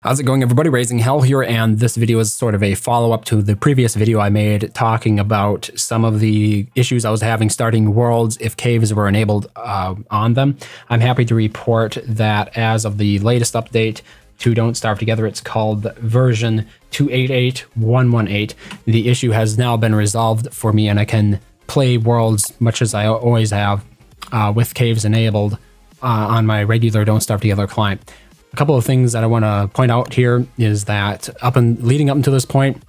How's it going, everybody? RazingHel here, and this video is sort of a follow-up to the previous video I made talking about some of the issues I was having starting worlds if caves were enabled on them. I'm happy to report that as of the latest update to Don't Starve Together, it's called version 288.118. The issue has now been resolved for me, and I can play worlds much as I always have with caves enabled on my regular Don't Starve Together client. A couple of things that I want to point out here is that leading up until this point,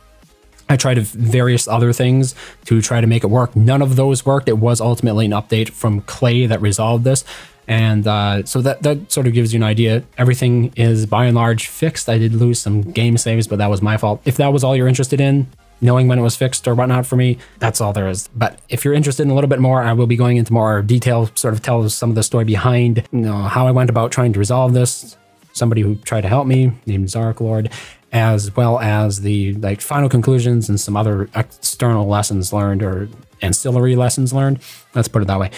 I tried various other things to try to make it work. None of those worked. It was ultimately an update from Klei that resolved this. And so that sort of gives you an idea. Everything is by and large fixed. I did lose some game saves, but that was my fault. If that was all you're interested in, knowing when it was fixed or whatnot for me, that's all there is. But if you're interested in a little bit more, I will be going into more detail, sort of tell some of the story behind, how I went about trying to resolve this. Somebody who tried to help me named Zarklord, as well as the final conclusions and some other external lessons learned or ancillary lessons learned. Let's put it that way.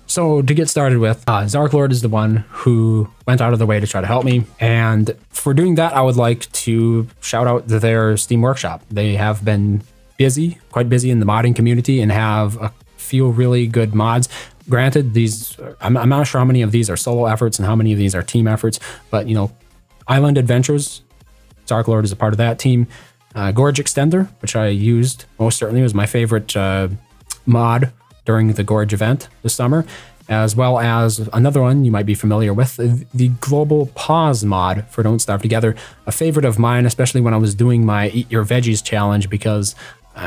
So to get started with, Zarklord is the one who went out of the way to try to help me. And for doing that, I would like to shout out their Steam Workshop. They have been busy, quite busy in the modding community, and have a few really good mods. Granted, these, I'm not sure how many of these are solo efforts and how many of these are team efforts, but Island Adventures, Zarklord is a part of that team. Gorge Extender, which I used most certainly, was my favorite mod during the Gorge event this summer, as well as another one you might be familiar with, the Global Pause mod for Don't Starve Together, a favorite of mine, especially when I was doing my Eat Your Veggies challenge, because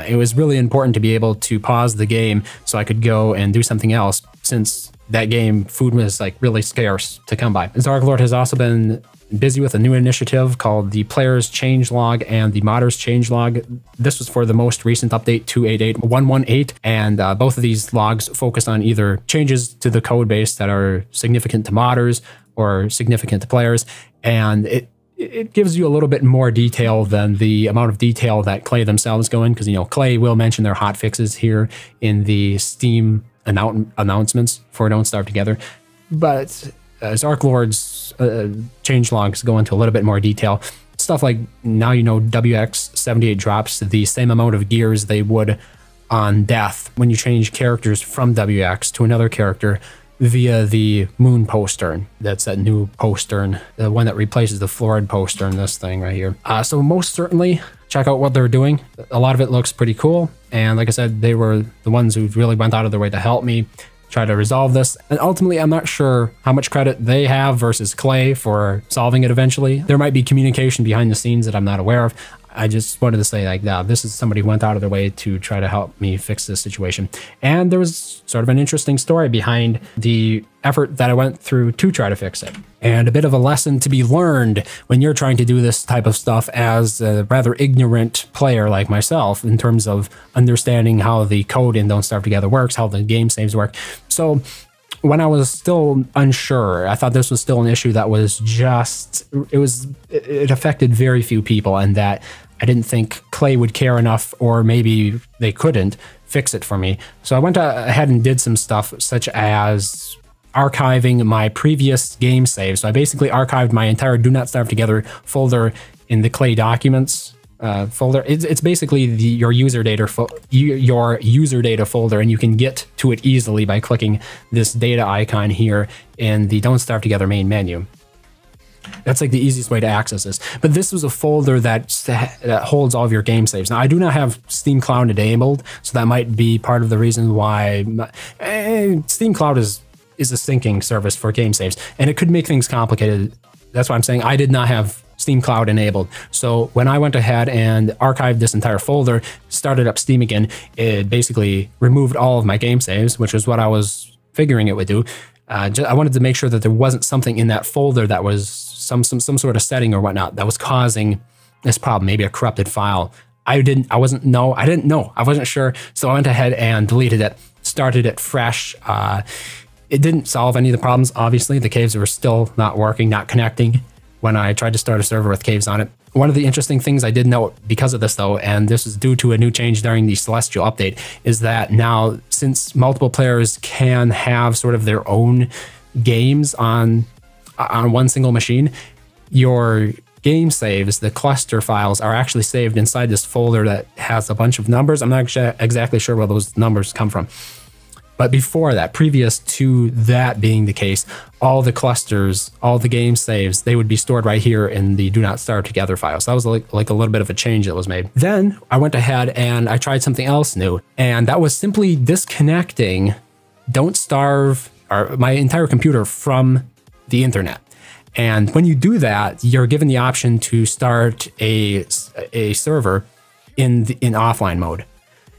it was really important to be able to pause the game so I could go and do something else, since that game, food was really scarce to come by. Zarklord has also been busy with a new initiative called the Players Changelog and the Modders Changelog. This was for the most recent update, 288.118, and both of these logs focus on either changes to the code base that are significant to modders or significant to players, and it gives you a little bit more detail than the amount of detail that Klei themselves go in, because Klei will mention their hot fixes here in the Steam announcements for Don't Starve Together, but Zarklord's changelogs go into a little bit more detail. Stuff like, now WX78 drops the same amount of gears they would on death when you change characters from WX to another character via the moon postern. That's that new postern, the one that replaces the florid postern, this thing right here. So most certainly check out what they're doing. A lot of it looks pretty cool, and like I said, they were the ones who really went out of their way to help me try to resolve this. And ultimately, I'm not sure how much credit they have versus Klei for solving it eventually. There might be communication behind the scenes that I'm not aware of. I just wanted to say, this is somebody who went out of their way to try to help me fix this situation. And there was sort of an interesting story behind the effort that I went through to try to fix it. And a bit of a lesson to be learned when you're trying to do this type of stuff as a rather ignorant player like myself, in terms of understanding how the code in Don't Starve Together works, how the game saves work. So when I was still unsure, I thought this was still an issue that was it affected very few people, and that I didn't think Klei would care enough, or maybe they couldn't fix it for me. So I went ahead and did some stuff, such as archiving my previous game saves. So I basically archived my entire Do Not Starve Together folder in the Klei documents folder. It's basically your user data folder, and you can get to it easily by clicking this data icon here in the Don't Starve Together main menu. That's the easiest way to access this. But this was a folder that holds all of your game saves. Now, I do not have Steam Cloud enabled, so that might be part of the reason why Steam Cloud is a syncing service for game saves, and it could make things complicated. That's why I'm saying I did not have Steam Cloud enabled. So when I went ahead and archived this entire folder, started up Steam again, it basically removed all of my game saves, which is what I was figuring it would do. I wanted to make sure that there wasn't something in that folder that was some sort of setting or whatnot that was causing this problem, maybe a corrupted file. I didn't know. I wasn't sure. So I went ahead and deleted it, started it fresh. It didn't solve any of the problems. Obviously, the caves were still not working, not connecting when I tried to start a server with caves on it. One of the interesting things I did note because of this, though, and this is due to a new change during the Celestial update, is that now, since multiple players can have sort of their own games on one single machine, your game saves, the cluster files, are actually saved inside this folder that has a bunch of numbers. I'm not exactly sure where those numbers come from. But before that, previous to that being the case, all the clusters, all the game saves, they would be stored right here in the Do Not Starve Together file. So that was like a little bit of a change that was made. Then I went ahead and I tried something else new, and that was simply disconnecting Don't Starve, or my entire computer, from the internet. And when you do that, you're given the option to start a server in offline mode.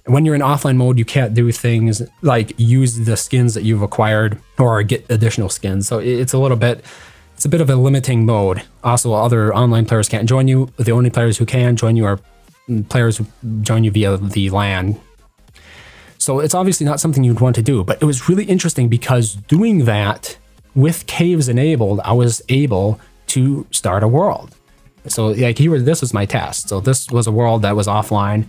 When you're in offline mode, you can't do things like use the skins that you've acquired or get additional skins. So it's a bit of a limiting mode. Also, other online players can't join you. The only players who can join you are players who join you via the LAN. So it's obviously not something you'd want to do, but it was really interesting because doing that with caves enabled, I was able to start a world. So like this was my test. So this was a world that was offline.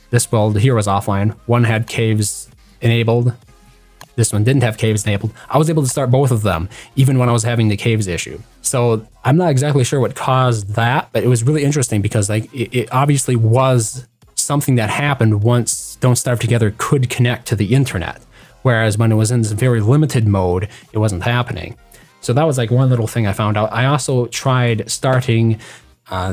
This world here was offline. One had caves enabled. This one didn't have caves enabled. I was able to start both of them, even when I was having the caves issue. So I'm not exactly sure what caused that, but it was really interesting because like it obviously was something that happened once Don't Starve Together could connect to the internet. Whereas when it was in this very limited mode, it wasn't happening. So that was like one little thing I found out. I also tried starting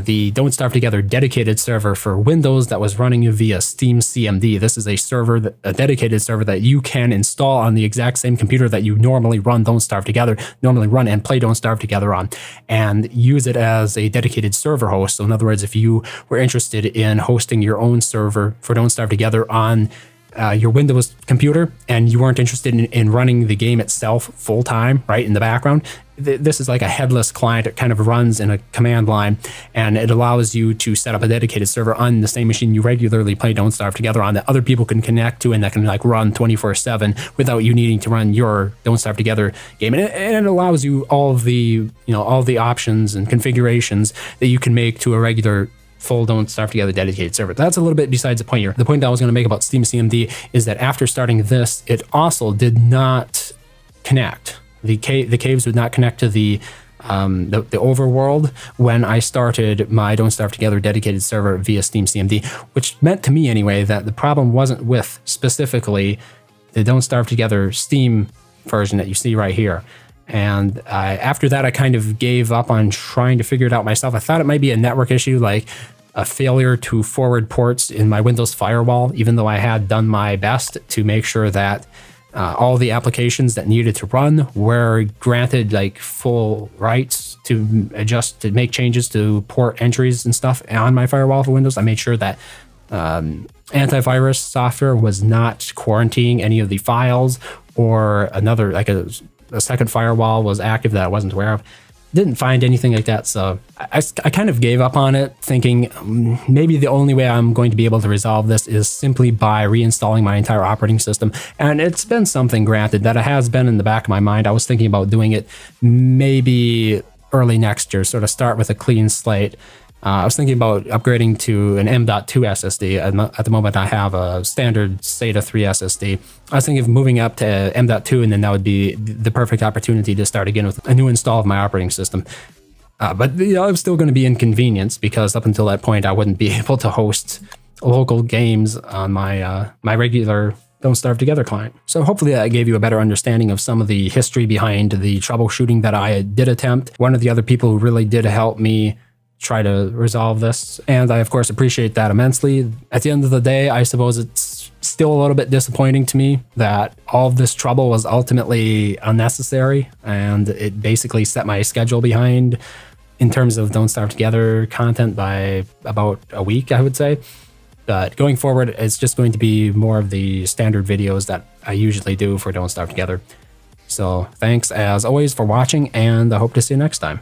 the Don't Starve Together dedicated server for Windows that was running via Steam CMD. This is a server, a dedicated server that you can install on the exact same computer that you normally run Don't Starve Together, and play Don't Starve Together on, and use it as a dedicated server host. So in other words, if you were interested in hosting your own server for Don't Starve Together on your Windows computer and you weren't interested in running the game itself full time, right, in the background, this is like a headless client. It kind of runs in a command line, and it allows you to set up a dedicated server on the same machine you regularly play Don't Starve Together on that other people can connect to and that can like run 24/7 without you needing to run your Don't Starve Together game. And it allows you all of the, all the options and configurations that you can make to a regular full Don't Starve Together dedicated server. That's a little bit besides the point here. The point that I was going to make about Steam CMD is that after starting this, it also did not connect. The caves would not connect to the overworld when I started my Don't Starve Together dedicated server via Steam CMD, which meant to me anyway that the problem wasn't with specifically the Don't Starve Together Steam version that you see right here. And after that, I kind of gave up on trying to figure it out myself. I thought it might be a network issue, like a failure to forward ports in my Windows firewall, even though I had done my best to make sure that all the applications that needed to run were granted like full rights to adjust, to make changes to port entries and stuff on my firewall for Windows. I made sure that antivirus software was not quarantining any of the files, or another, like a second firewall was active that I wasn't aware of. Didn't find anything like that, so I kind of gave up on it, thinking maybe the only way I'm going to be able to resolve this is simply by reinstalling my entire operating system. And it's been something, granted, that it has been in the back of my mind. I was thinking about doing it maybe early next year, sort of start with a clean slate. I was thinking about upgrading to an M.2 SSD. At the moment, I have a standard SATA 3 SSD. I was thinking of moving up to M.2, and then that would be the perfect opportunity to start again with a new install of my operating system. But it was still going to be inconvenienced, because up until that point, I wouldn't be able to host local games on my my regular Don't Starve Together client. So hopefully that gave you a better understanding of some of the history behind the troubleshooting that I did attempt. One of the other people who really did help me try to resolve this, and I of course appreciate that immensely. At the end of the day, I suppose it's still a little bit disappointing to me that all of this trouble was ultimately unnecessary, and it basically set my schedule behind in terms of Don't Starve Together content by about a week, I would say. But going forward, it's just going to be more of the standard videos that I usually do for Don't Starve Together. So thanks as always for watching, and I hope to see you next time.